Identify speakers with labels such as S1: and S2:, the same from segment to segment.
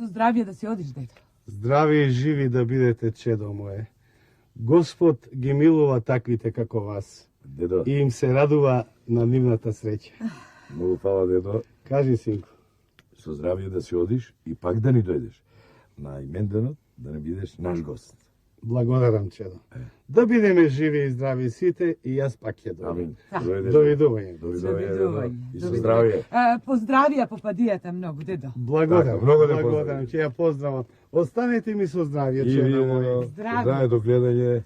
S1: Со здравје да си одиш, дедо.
S2: Здрави и живи да бидете, чедо мое. Господ ги милува таквите како вас.
S3: Дедо.
S2: И им се радува на нивната среќа.
S3: Многу фала, дедо.
S2: Кажи, синко.
S3: Со здравје да си одиш и пак да ни дојдеш. На именденот да не бидеш наш гост.
S2: Благодарам, чедо. Да бидеме живи и здрави сите и јас пак ќе дојдам.
S3: Амин.
S2: Довидување.
S3: Довидување. И со здравје.
S1: Поздравија попадијата многу, дедо.
S2: Благодарам.
S3: Така, много те
S2: Благодарам, ќе ја поздравам. Останете ми со здравје,
S3: И
S2: чедо
S3: ви,
S2: моје.
S3: здравје до гледање.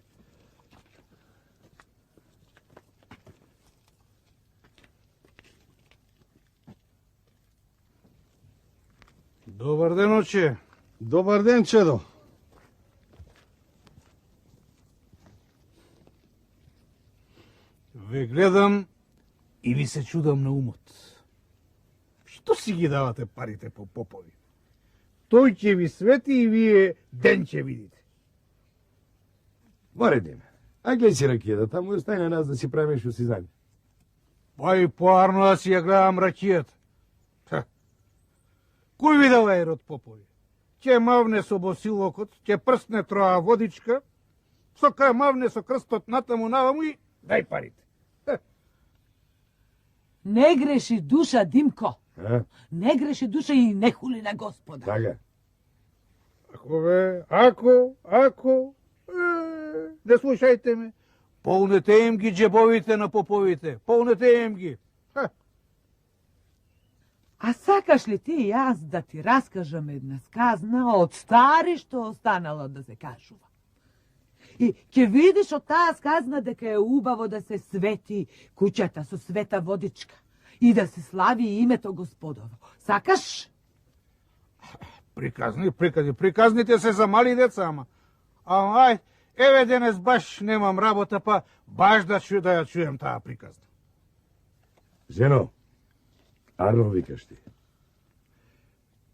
S4: Добар ден, оче.
S2: Добар ден, чедо.
S4: Ве гледам и ви се чудам на умот. Што си ги давате парите по попови? Тој ќе ви свети и вие ден ќе видите.
S3: Варедим. А гледај си ракијата, таму и остај на нас да си правиме што си знаеме.
S4: Па и поарно да си ја гледам ракијата. Кој ви дава ерот попови? Ќе мавне со босилокот, ќе прсне троа водичка, со кај мавне со крстот натаму наваму и дај парите.
S1: Не греши душа, Димко.
S3: А?
S1: Не греши душа и не хули на Господа.
S3: Така.
S4: Ако бе, ако, не слушајте ме. Полнете им ги джебовите на поповите, полнете им ги.
S1: А сакаш ли ти и јас да ти раскажам една сказна од стари што останала да се кажува? И ќе видиш од таа сказна дека е убаво да се свети куќата со света водичка и да се слави името Господово. Сакаш?
S4: Приказните се за мали деца, ама. Ај, еве денес баш немам работа, па баш да ја чуем таа приказна.
S3: Жено, Арно викаш ти.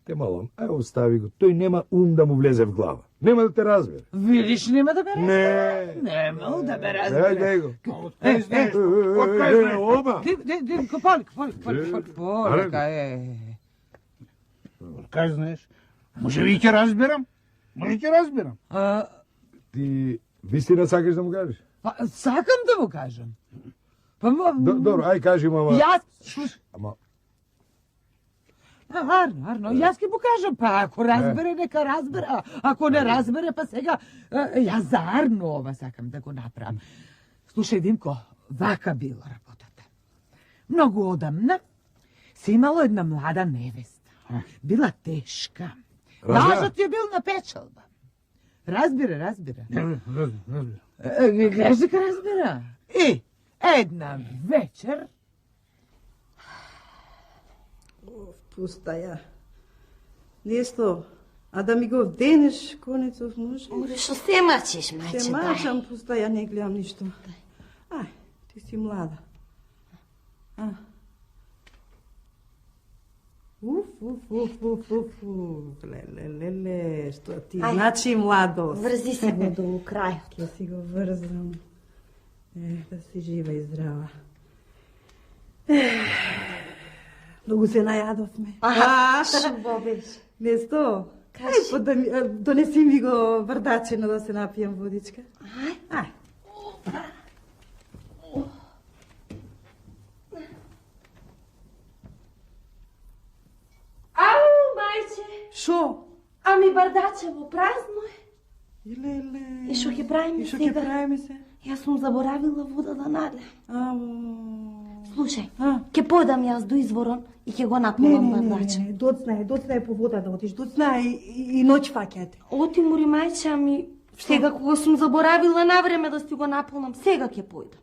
S3: Те малом, ај остави го. Тој нема ум да му влезе в глава. Нема да те разбере.
S1: Видиш, нема да ме разбере.
S3: Не.
S1: Нема да ме
S3: Ај,
S1: разбере.
S3: дај го.
S4: Откај знаеш? Откај знаеш?
S3: Оба.
S1: Димко, полика,
S4: Откај знаеш? Може би ќе разберам? Може ќе разберам?
S3: Ти вистина сакаш да му кажеш?
S1: Па, сакам да му кажам.
S3: Добро, ај кажи му, ама...
S1: Јас...
S3: Ама...
S1: Арно, јас ќе му кажам, па ако разбере, нека разбере, ако не разбере, па сега, јас за Арно ова сакам да го направам. Слушај, Димко, вака била работата. Многу одамна се имало една млада невеста. Била тешка. Лажот ја бил на печалба. Разбира. Гледаш дека разбира. И една вечер...
S5: Пуста ја. Несто, а да ми го вденеш конецов може?
S6: Може, што се мачиш, мајче,
S5: Се мачам, пуста ја, не гледам ништо. Ај, ти си млада. Леле, што ти значи младост?
S6: Врзи се го до крајот.
S5: Ке си го врзам. Да си жива и здрава. Многу се најадовме.
S6: Шубо беше.
S5: Несто,
S6: Кажи.
S5: Донеси ми го врдачено да се напијам водичка.
S6: Ај. Ау, мајче.
S5: Шо?
S6: Ами бардачево празно е.
S5: Леле.
S6: И шо ќе правиме
S5: И шо
S6: сега?
S5: ќе правиме се?
S6: Јас сум заборавила вода да налеам.
S5: Ау.
S6: Слушај,
S5: А?
S6: ќе појдам јас до изворон и ќе го наполам бардаче.
S5: Доцна е по вода да отиш, доцна и ноќ фаќате.
S6: Оти мори мајче, ами сега кога сум заборавила на време да си го наполнам, сега ќе појдам.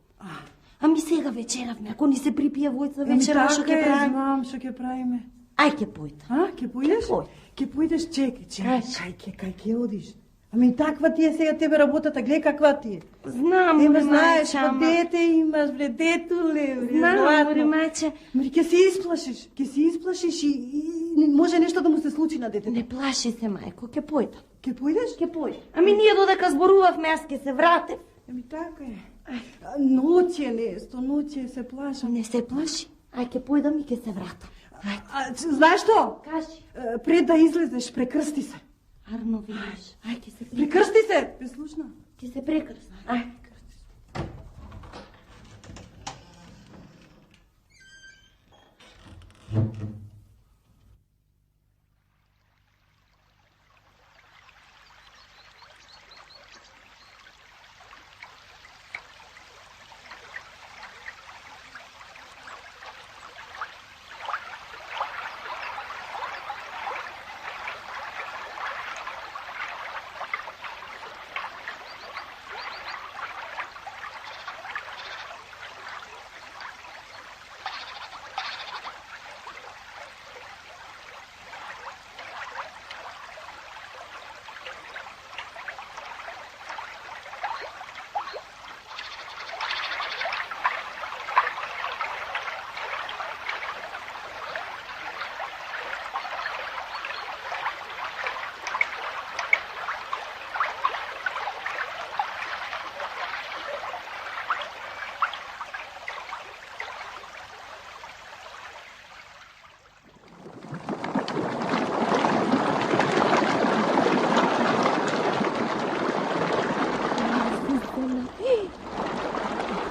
S6: Ами сега вечеравме, ако ни се припие војца вечера, шо ќе правиме?
S5: Знам шо ќе правиме.
S6: Ај ќе појдам.
S5: Ќе појдеш?
S6: Ќе појдам.
S5: Ќе појдеш, чекај.
S6: Кажи.
S5: Кај ќе одиш? Ами таква ти е сега тебе работата, гледай каква ти е.
S6: Знам, мори
S5: знаеш,
S6: мајче, ама...
S5: дете имаш, бре, детуле, бре,
S6: Знам,
S5: златно.
S6: мори мајче.
S5: Мори, ќе се изплашиш и може нешто да му се случи на детето.
S6: Не плаши се, мајко, ќе појдам.
S5: Ќе појдеш?
S6: Ќе појдам. Ами ние додека зборувавме, јас ќе се вратев.
S5: Ами така е. Ноќе несто, ноќе се плашам.
S6: Не се плаши. Ај ќе појдам и ќе се вратам.
S5: Знаеш што?
S6: Кажи.
S5: Пред да излезеш, прекрсти се.
S6: Арно видиш. Ај ќе се
S5: Прекрсти се, ме слушна.
S6: Ќе се прекрсна. Ај.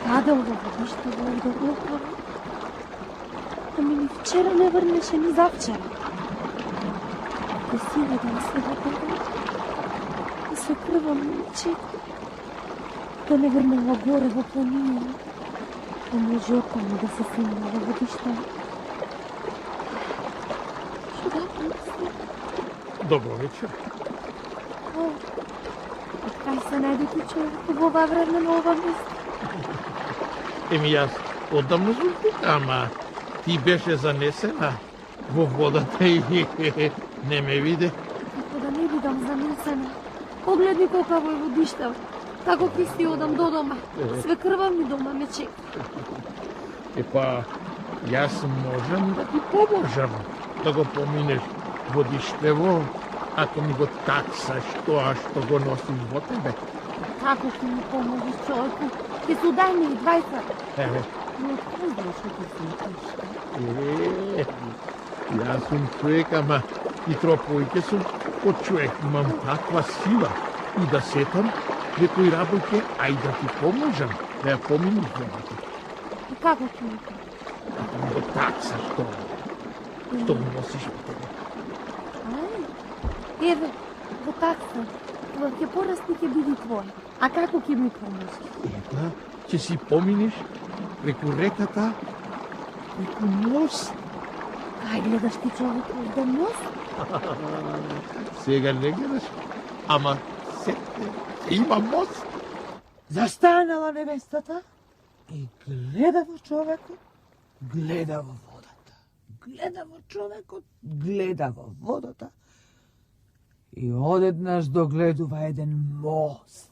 S6: Каде ово ништо го глупаво? Ами ни вчера не врнеше, ни завчера. Ке силе да не се врнува, да се крва момичето, да не врнува горе во планина, да може оттаму да се симна во водишта. Шо да помисли?
S3: Добро вечер.
S6: Кај се најде ти човек во ова време на ова место?
S7: Еми јас одамна сум тука, ама ти беше занесена во водата и не ме виде.
S6: Како да не бидам занесена. Погледни колкаво е водишта. Како ќе си одам до дома. Све крва ми дома ме чека.
S7: Епа, јас можам да ти поможам да го поминеш водиштево, ако ми го таксаш тоа што го носиш во тебе.
S6: Како ќе ми помогиш, човеку? Ќе се удај ми и двајца.
S7: Еве,
S6: Но кој знаеш што ти се
S7: јас сум човек, ама и тропојке сум од човек. Имам таква сила и да сетам некои работи, а и да ти поможам да ја поминиш водата.
S6: И како ќе ми помогиш?
S7: Да ми го таксаш тоа што го носиш во тебе.
S6: Ај, еве, во такса. Тоа ќе порасти, ќе биде твој. А како ќе ми помогиш?
S7: Ета, ќе си поминеш преку реката, преку мост.
S6: Кај гледаш ти човек да мост?
S7: Сега не гледаш, ама сетне, има мост.
S1: Застанала невестата и гледа во човекот, гледа во водата. Гледа во човекот, гледа во водата. И одеднаш догледува еден мост.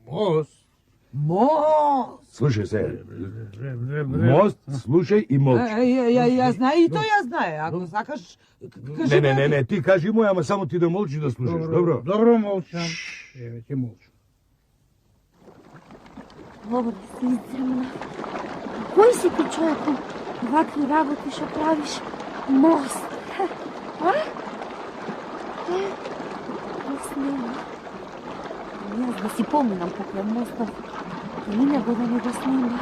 S3: Мост.
S1: Мост!
S3: Слушај се. Мост, слушај и молчи.
S1: Ја знае, и тоа ја знае. Ако сакаш, кажи
S3: Не, ти кажи мој, ама само ти да молчи да слушаш, добро?
S4: Добро молчам. Еве, ќе молчам.
S6: Добре, си изземна. Кој си ти човеку? Вакви работи што правиш? Мост. А? снема. Јас да си поминам покрај мостов, и него да не го снима.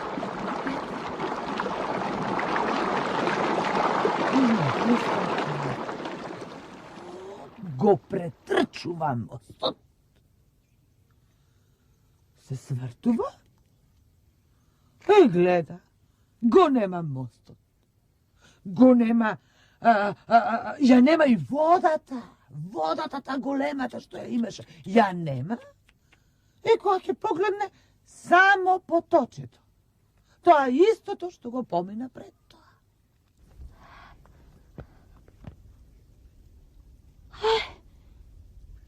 S1: Го претрчува мостот. Се свртува и гледа. Го нема мостот. Го нема, ја нема и водата. Водата та големата што ја имаше. Ја нема. И кога ќе погледне, само поточето. Тоа е истото што го помина пред тоа.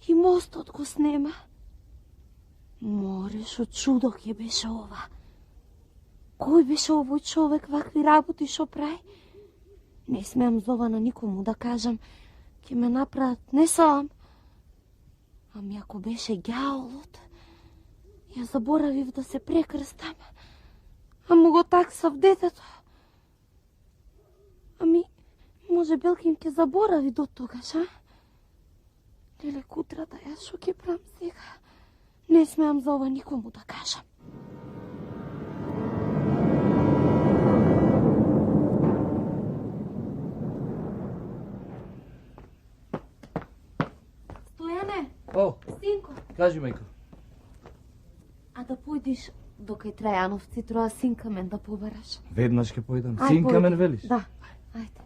S6: И мостот го снема. Море, шо чудо ќе беше ова. Кој беше овој човек, вакви работи шо прави? Не смеам за ова на никому да кажам. Ќе ме направат, не сам. Ами ако беше ѓаолот, ја заборавив да се прекрстам. А му го таксав детето. Ами, може Белкин ќе заборави до тогаш, а? Леле кутрата, јас шо ќе правам сега? Не смеам за ова никому да кажам. Стојане!
S8: О,
S6: Синко!
S8: кажи, мајко.
S6: А да појдиш до кај Трајановци, троа синкамен да побараш.
S8: Веднаш ќе појдам.
S6: Ај,
S8: Синкамен
S6: појди.
S8: велиш?
S6: Да, ајде.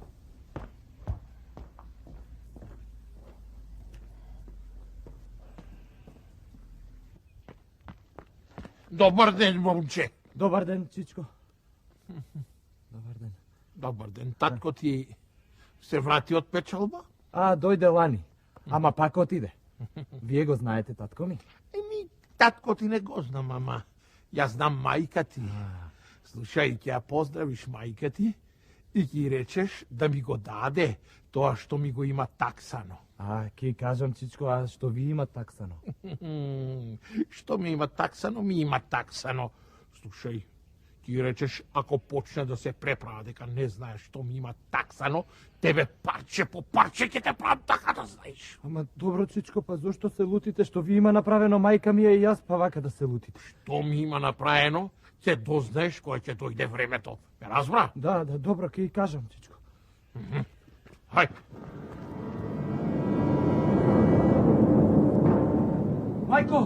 S7: Добар ден, момче.
S8: Добар ден, Чичко. Добар ден.
S7: Добар ден. Татко ти се врати од печалба?
S8: А, дојде лани. Ама пак отиде. Вие го знаете, татко ми?
S7: Еми, татко ти не го знам, ама јас знам мајка ти. Слушај, ќе ја поздравиш мајка ти и ќе речеш да ми го даде тоа што ми го има таксано.
S8: А, ќе кажам, Чичко, а што ви има таксано?
S7: Што ми има таксано, ми има таксано. Слушај, ти речеш, ако почне да се преправа дека не знаеш што ми има таксано, тебе парче по парче ќе те правам така да знаеш.
S8: Ама добро, Чичко, па зошто се лутите? Што ви има направено мајка ми и јас, па вака да се лутите?
S7: Што ми има направено, ќе дознаеш кога ќе дојде времето. Ме разбра?
S8: Да, добро, ќе и кажам, Чичко.
S7: Хај.
S8: Мајко!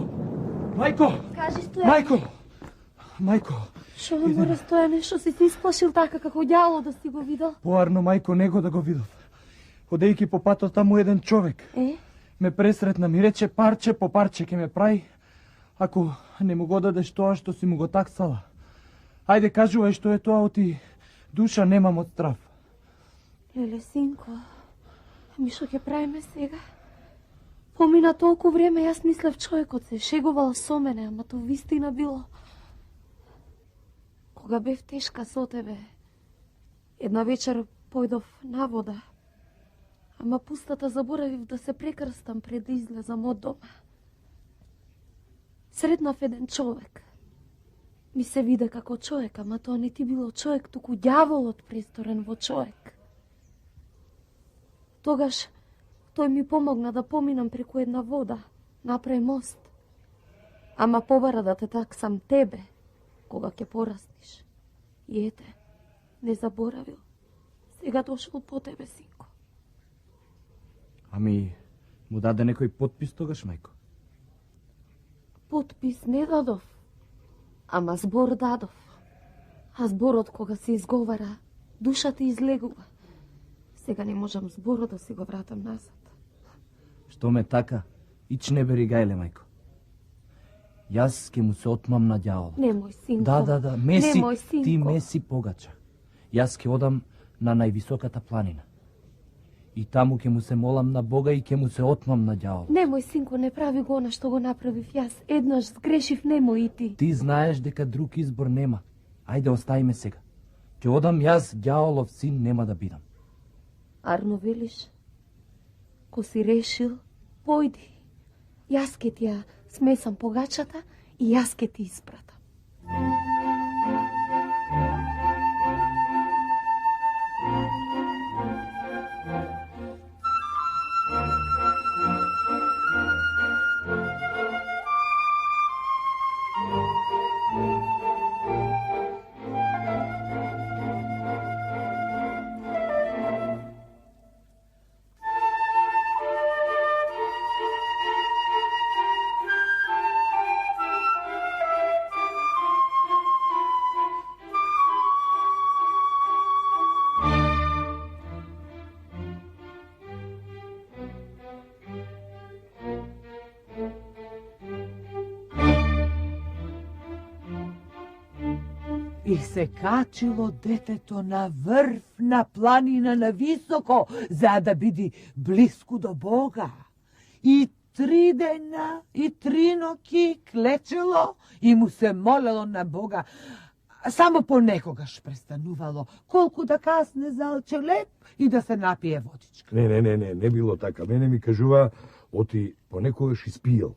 S8: Мајко!
S6: Кажи, Стојане.
S8: Мајко!
S6: Шо вам море, Стојане, шо си се исплашил така како ѓаоло да си го видел?
S8: Поарно, мајко, него да го видов. Одејќи по патот таму еден човек. Ме пресретна, ми рече парче по парче ќе ме прави, ако не му го дадеш тоа што си му го таксала. Ајде, кажувај што е тоа, оти душа немам од страв.
S6: Леле, синко, ами шо ќе правиме сега? Помина толку време, јас мислев човекот се шегувал со мене, ама тоа вистина било. Кога бев тешка со тебе, една вечер појдов на вода, ама пустата заборавив да се прекрстам пред да излезам од дома. Сретнав еден човек. Ми се виде како човек, ама тоа не ти било човек, туку ѓаволот престорен во човек. Тогаш тој ми помогна да поминам преку една вода, направи мост. Ама побара да те таксам тебе, кога ќе порастиш. И ете, не заборавил. Сега дошол по тебе, синко.
S8: Ами, му даде некој подпис тогаш, мајко?
S6: Подпис не дадов, ама збор дадов. А зборот кога се изговара, душата излегува. Сега не можам зборот да си го вратам назад.
S8: Што ме така, ич не бери гајле, мајко. Јас ке му се отмам на ѓаолот.
S6: Немој, синко.
S8: Да, меси,
S6: Немој, синко.
S8: ти меси погача. Јас ке одам на највисоката планина. И таму ке му се молам на Бога и ке му се отмам на ѓаолот.
S6: Немој, синко, не прави го она што го направив јас. Еднаш сгрешив, немој и ти.
S8: Ти знаеш дека друг избор нема. Ајде, оставиме сега. Ке одам јас, ѓаолов син, нема да бидам.
S6: Арно велиш? Ко си решил, појди. Јас ке ти ја смесам погачата и јас ке ти испратам.
S1: И се качило детето на врв на планина на високо, за да биде близко до Бога. И 3 дена и 3 ноки клечело и му се молело на Бога. Само понекогаш престанувало, колку да касне за лчелеп и да се напие водичка.
S3: Не било така. Мене ми кажува, оти понекогаш испиел.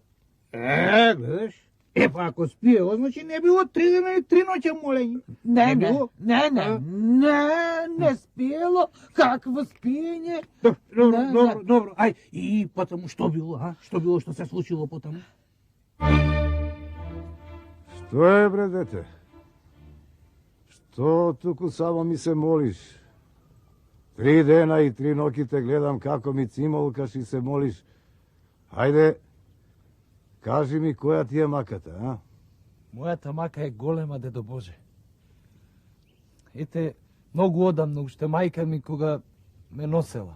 S4: Гледаш? Па ако спиело, значи не било 3 дена и 3 ноќи молење.
S1: Не спиело. Какво спиење?
S4: Добро. Ај, и потаму што било, а? Што било што се случило потаму?
S3: Што е, бре, дете? Што туку само ми се молиш? 3 дена и 3 ноки те гледам како ми цимолкаш и се молиш. Хајде, кажи ми која ти е маката, а?
S8: Мојата мака е голема, дедо Боже. Ете, многу одамно, уште мајка ми кога ме носела.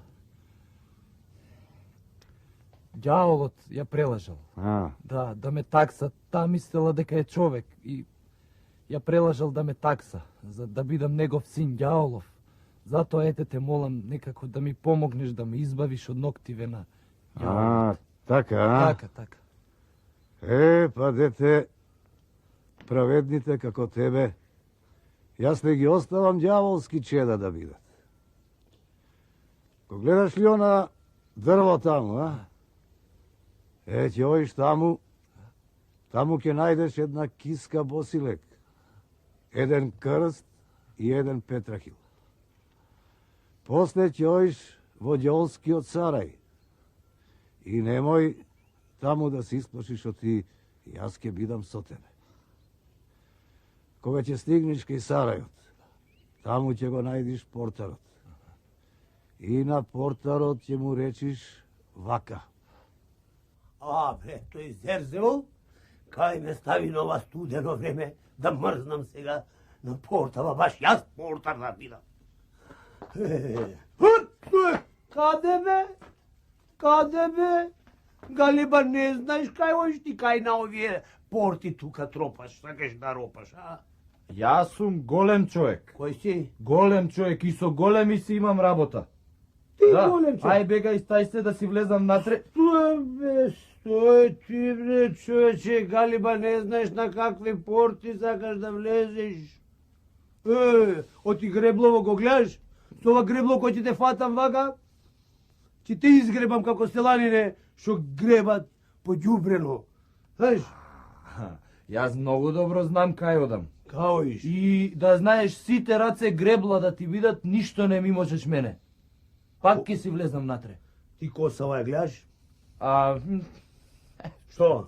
S8: Ѓаволот ја прелажал. Да ме такса. Та мислела дека е човек и ја прелажал да ме такса, за да бидам негов син ѓаволов. Затоа ете те молам некако да ми помогнеш да ме избавиш од ноктиве на ѓаволот.
S3: Така.
S8: Така.
S3: Па дете, праведните како тебе, јас не ги оставам ѓаволски чеда да бидат. Ко гледаш ли она дрво таму, а? Ќе оиш таму ќе најдеш една киска босилек, еден крст и еден петрахил. После ќе оиш во ѓолскиот сарај и немој таму да се исплашиш од ти, јас ќе бидам со тебе. Кога ќе стигнеш кај сарајот, таму ќе го најдиш портарот. И на портарот ќе му речиш вака.
S9: Бре, тој Зерзел, кај ме стави на ова студено време, да мрзнам сега на портава, баш јас портар да бидам. Каде бе? Галиба, не знаеш кај оиш ти кај на овие порти тука тропаш, сакаш да ропаш, а?
S8: Јас сум голем човек.
S9: Кој си?
S8: Голем човек и со големи си имам работа.
S9: Ти голем човек?
S8: Ај бега и стај се да си влезам натре.
S9: Стој ти бре, човече, Галиба, не знаеш на какви порти сакаш да влезеш. Оти греблово го гледаш? Со ова гребло кој ќе те фатам вака? Ќе те изгребам како селанине што гребат по ѓубрено. Знаеш?
S8: Јас многу добро знам кај одам.
S9: Као иш?
S8: И да знаеш, сите раце гребла да ти видат, ништо не ми можеш мене. Пак ќе си влезам натре.
S9: Ти косава ја гледаш?
S8: Што?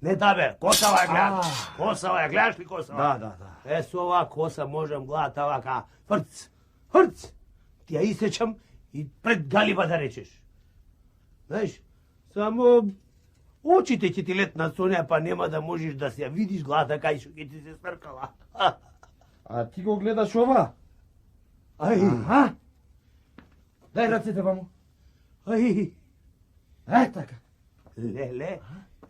S9: Не бе, косава ја гледаш. Косава ја гледаш ли косава?
S8: Да.
S9: Со оваа коса можам гледата вака. Хрц. Ти ја исечам и пред Галиба да речеш. Знаеш, само очите ќе ти летнат со неа, па нема да можеш да се ја видиш главата кај што ќе ти се сркала.
S8: А ти го гледаш ова?
S9: Ај.
S8: Дај рацете ваму.
S9: Ај.
S8: Така.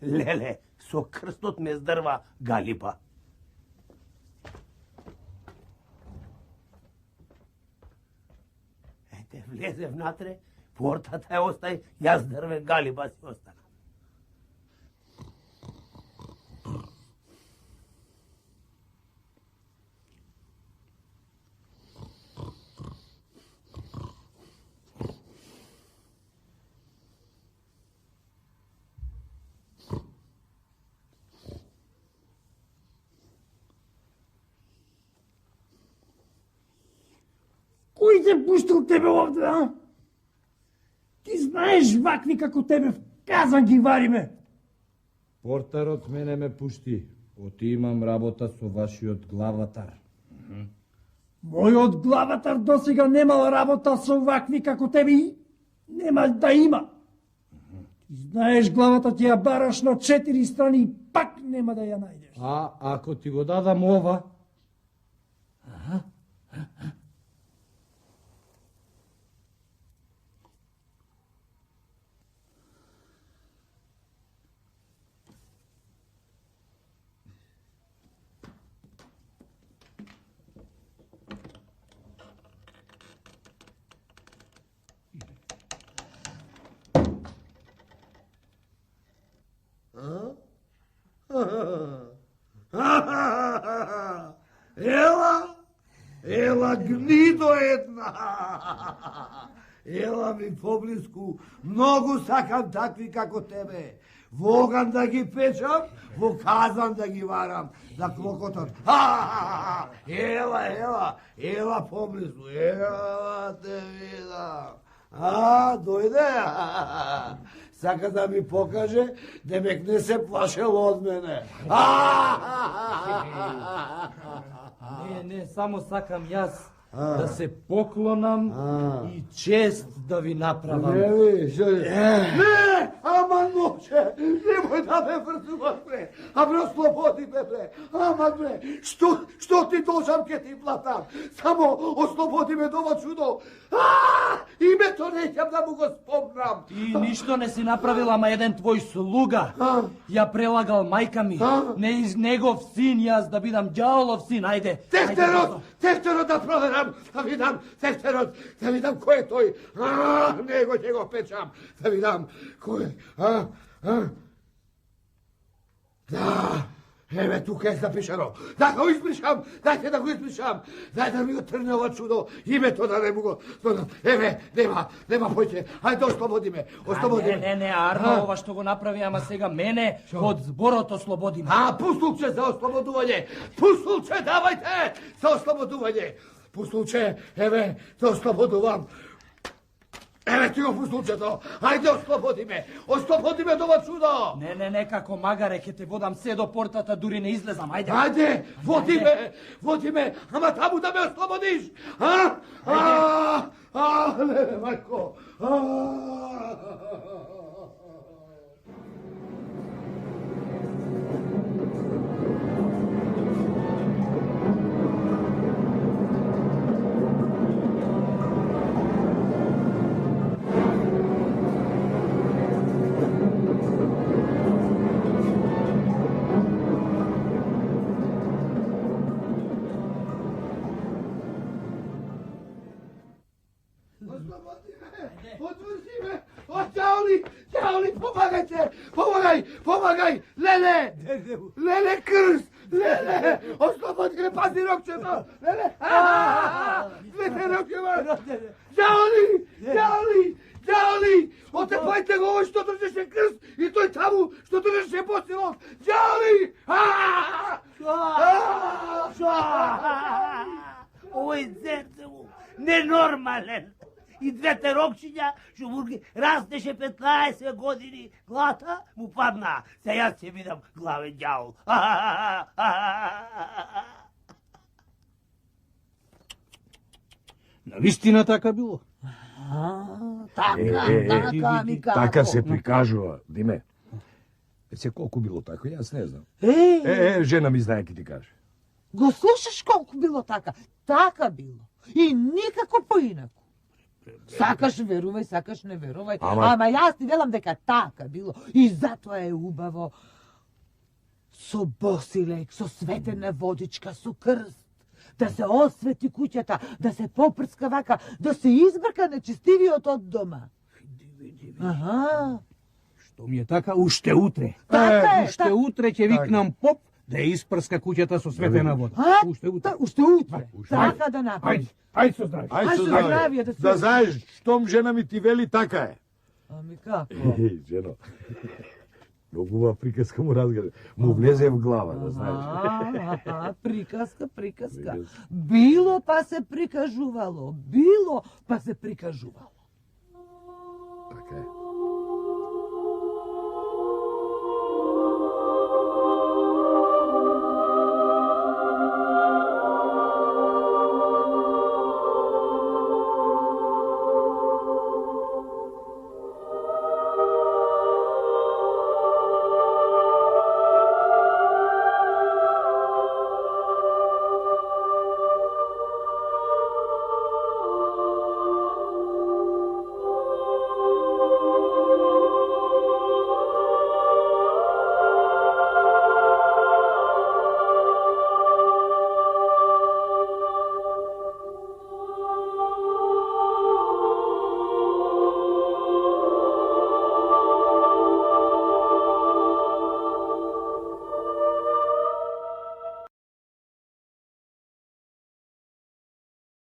S9: Леле, со крстот ме здрва Галиба. Ете, влезе внатре, портата ја остај, јас дрвен Галиба си остана.
S10: Кој те пуштил тебе овде, а? Ти знаеш вакви како тебе в казан ги вариме.
S8: Портарот мене ме пушти. Оти имам работа со вашиот главатар.
S10: Мојот главатар досега немал работа со вакви како тебе и нема да има. Ти знаеш, главата ти ја бараш на 4 страни и пак нема да ја најдеш.
S8: А ако ти го дадам ова...
S3: Ела гнидо една. Ела ми поблиску, многу сакам такви како тебе. Во оган да ги печам, во казан да ги варам, да клокотат. Ела поблиску, ела те видам. Дојде. Сака да ми покаже, демек не се плашел од мене.
S8: Не, само сакам јас да се поклонам и чест да ви направам.
S3: Не, ама ноче, немој да ме врзуваш, бре. Ослободи ме, бре. Ама, бре, што ти должам ке ти платам? Само ослободи ме дова чудо. Името неќам да му го спомнам.
S8: Ти ништо не си направил, ама еден твој слуга ја прелагал мајка ми. Негов син јас да бидам ѓаолов син, ајде.
S3: Тефтерот да проверам, да видам тефтерот, да видам кој е тој. Него ќе го печам, да видам кој е. Да, еве тука е запишано. Да го испишам, дајте да го испишам. Дај да ми го трне ова чудо, името да не му го спомнам. Еве, нема појте, ајде ослободи ме, ослободи ме.
S8: Не, Арно, ова што го направи, ама сега мене од зборот ослободи ме.
S3: Пустулче за ослободување, пустулче давајте за ослободување. Пустулче, еве, те ослободувам. Еве ти го пустулчето, ајде ослободи ме дова чудо.
S8: Не, како магаре, ќе те водам се до портата, дури не излезам, ајде.
S3: Ајде, води ме, ама таму да ме ослободиш. Не, мајко. Помагај, Леле, крст, Леле, ослободи ме, пази рокчето, Леле, двете рокчева, ѓаоли, отепајте го овој што држеше крст и тој таму што држеше посилот, ѓаоли,
S9: Овој зерцево, ненормален. И двете рокчиња, што му ги растеше 15 години, глата му падна. Се јас ќе бидам главен ѓаол.
S4: Навистина така било?
S1: Така ми како.
S3: Така се прикажува, Диме. Се колку било така, јас не знам. Жена ми знае ке ти каже.
S1: Го слушаш колку било така? Така било. И никако поинако. Сакаш верувај, сакаш не верувај, ама јас ти велам дека така било. И затоа е убаво со босилек, со светена водичка, со крст, да се освети куќата, да се попрска вака, да се избрка нечестивиот од дома.
S4: Што ми е така, уште утре. Уште утре ќе викнам поп да ја испрска куќата со светена вода.
S1: Уште утре. Така да направи.
S4: Ајде со здравје.
S1: Ајде со здравје.
S3: Да знаеш, штом жена ми ти вели, така е.
S1: Ами како?
S3: Жено, многу ова приказка му разгада. Му влезе в глава, да знаеш.
S1: Приказка. Било па се прикажувало. Така е.